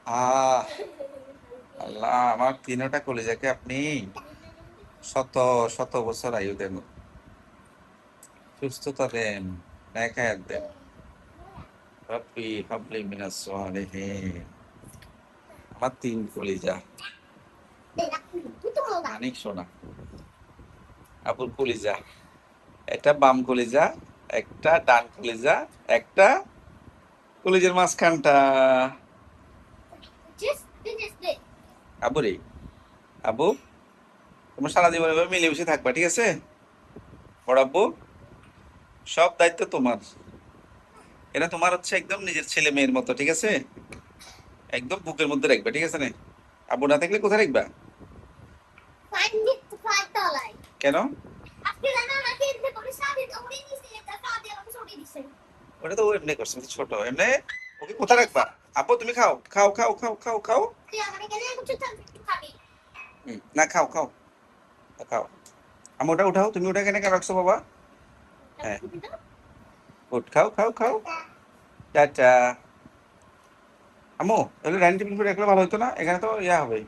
আহ আল্লাহ, আমার তিনটা কলিজাকে আপনি শত শত বছর আয়ু দেন, সুস্থতা দেন, নেক হায়াত দেন। রব্বি হাবলি মিনাস সালিহিন। আমার তিন কলিজা, অনেক সোনা। আবুল কলিজা, একটা বাম কলিজা, একটা ডান কলিজা, একটা কলিজের মাঝখানটা। আবু রে, আবু, তোমার সারা জীবন এভাবে মিলেমিশে থাকবা, ঠিক আছে? বড় আব্বু, সব দায়িত্ব তোমার। এটা তোমার হচ্ছে একদম নিজের ছেলে মেয়ের মতো, ঠিক আছে? একদম বুকের মধ্যে রাখবা, ঠিক আছে না? আব্বু না থাকলে কোথায় রাখবা? কেন? ওটা তো ও এমনি করছে, ও তো ছোট এমনি। ওকে কোথায় রাখবা? আব্বু তুমি খাও খাও খাও খাও খাও খাও। না, খাও খাও খাও। আমি ওটা উঠাও, তুমি ওটা কেন রাখছো বাবা? হ্যাঁ, উঠ, খাও খাও খাও। টাটা। আম্মু, তাহলে ডাইনিং টেবিল করে রাখলে ভালো হতো না? এখানে তো ইয়া হবে।